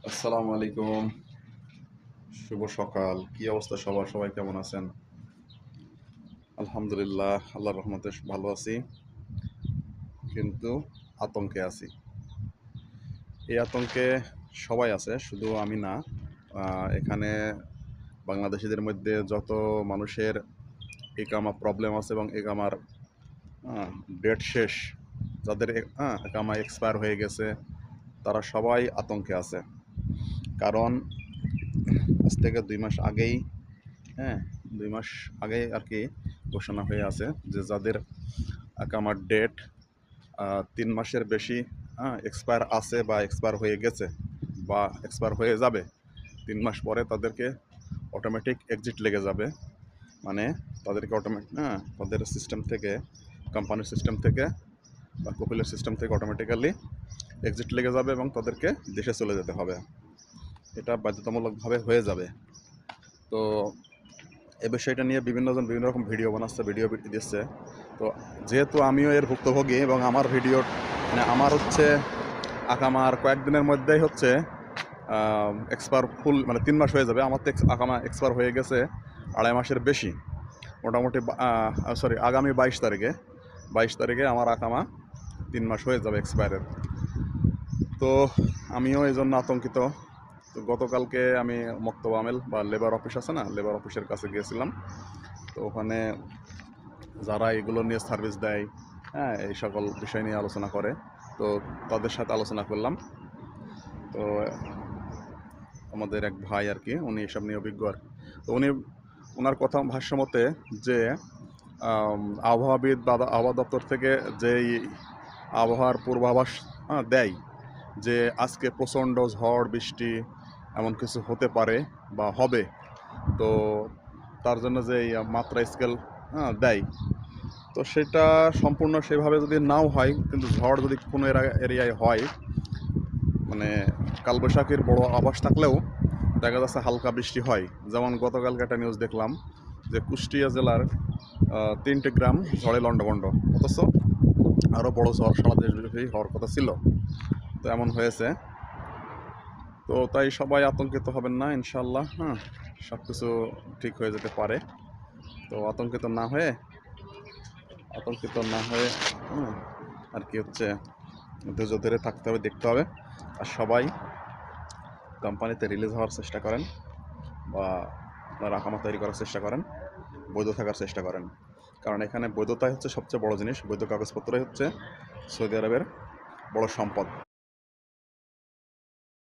আসসালামু আলাইকুম। শুভ সকাল। কি অবস্থা সবার? সবাই কেমন আছেন? আলহামদুলিল্লাহ, আল্লাহর রহমতে ভালো আছি। কিন্তু আতঙ্কে আছি। এই আতঙ্কে সবাই আছে, শুধু আমি না। এখানে বাংলাদেশিদের মধ্যে যত মানুষের ইকামা প্রবলেম আছে এবং ইকামার ডেট শেষ, যাদের ইকামা এক্সপায়ার হয়ে গেছে, তারা সবাই আতঙ্কে আছে। কারণ আজ থেকে ২ মাস আগেই হ্যাঁ ২ মাস আগেই আর কি ঘোষণা হয়ে আছে যে যাদের আকামার ডেট ৩ মাসের বেশি এক্সপায়ার আছে বা এক্সপায়ার হয়ে গেছে বা এক্সপায়ার হয়ে যাবে, ৩ মাস পরে তাদেরকে অটোমেটিক এক্সিট লেগে যাবে। মানে তাদেরকে তাদের সিস্টেম থেকে, কোম্পানির সিস্টেম থেকে বা কপিলের সিস্টেম থেকে অটোমেটিক্যালি এক্সিট লেগে যাবে এবং তাদেরকে দেশে চলে যেতে হবে। এটা বাধ্যতামূলকভাবে হয়ে যাবে। তো এই বিষয়টা নিয়ে বিভিন্নজন বিভিন্ন রকম ভিডিও বানাচ্ছে, ভিডিও দিচ্ছে। তো যেহেতু আমিও এর ভুক্তভোগী এবং আমার ভিডিও মানে আমার হচ্ছে আকামার কয়েকদিনের মধ্যেই হচ্ছে এক্সপায়ার ফুল, মানে ৩ মাস হয়ে যাবে। আমার তো আকামা এক্সপায়ার হয়ে গেছে ২.৫ মাসের বেশি, মোটামুটি আগামী ২২ তারিখে আমার আকামা ৩ মাস হয়ে যাবে এক্সপায়ারের। তো আমিও এই জন্য আতঙ্কিত। তো গতকালকে আমি মক্তব আমেল বা লেবার অফিস আছে না, লেবার অফিসের কাছে গিয়েছিলাম। তো ওখানে যারা এগুলো নিয়ে সার্ভিস দেয়, এই সকল বিষয় নিয়ে আলোচনা করে, তো তাদের সাথে আলোচনা করলাম। তো আমাদের এক ভাই আর কি, উনি এসব নিয়ে অভিজ্ঞ আর কি। তো ওনার কথা ভাষ্য মতে যে আবহাওয়াবিদ বা আবহাওয়া দপ্তর থেকে যেই আবহাওয়ার পূর্বাভাস দেয় যে আজকে প্রচণ্ড ঝড় বৃষ্টি এমন কিছু হতে পারে বা হবে, তো তার জন্য যে মাত্রা স্কেল দেয়, তো সেটা সম্পূর্ণ সেভাবে যদি নাও হয়, কিন্তু ঝড় যদি কোনো এরিয়ায় হয়, মানে কালবৈশাখীর বড় আভাস থাকলেও দেখা যাচ্ছে হালকা বৃষ্টি হয়। যেমন গতকালকে একটা নিউজ দেখলাম যে কুষ্টিয়া জেলার ৩টে গ্রাম ঝড়ে লণ্ডভণ্ড, অথচ আরও বড় ঝড় সারা দেশব্যাপী হওয়ার কথা ছিল। তো এমন হয়েছে। তো তাই সবাই আতঙ্কিত হবেন না, ইনশাল্লাহ সব কিছু ঠিক হয়ে যেতে পারে। তো আতঙ্কিত না হয়ে আর কি হচ্ছে, ধৈর্য ধরে থাকতে হবে, দেখতে হবে। আর সবাই কোম্পানিতে রিলিজ হওয়ার চেষ্টা করেন বা আপনার আকামা তৈরি করার চেষ্টা করেন, বৈধ থাকার চেষ্টা করেন। কারণ এখানে বৈধতাই হচ্ছে সবচেয়ে বড় জিনিস। বৈধ কাগজপত্রই হচ্ছে সৌদি আরবের বড় সম্পদ।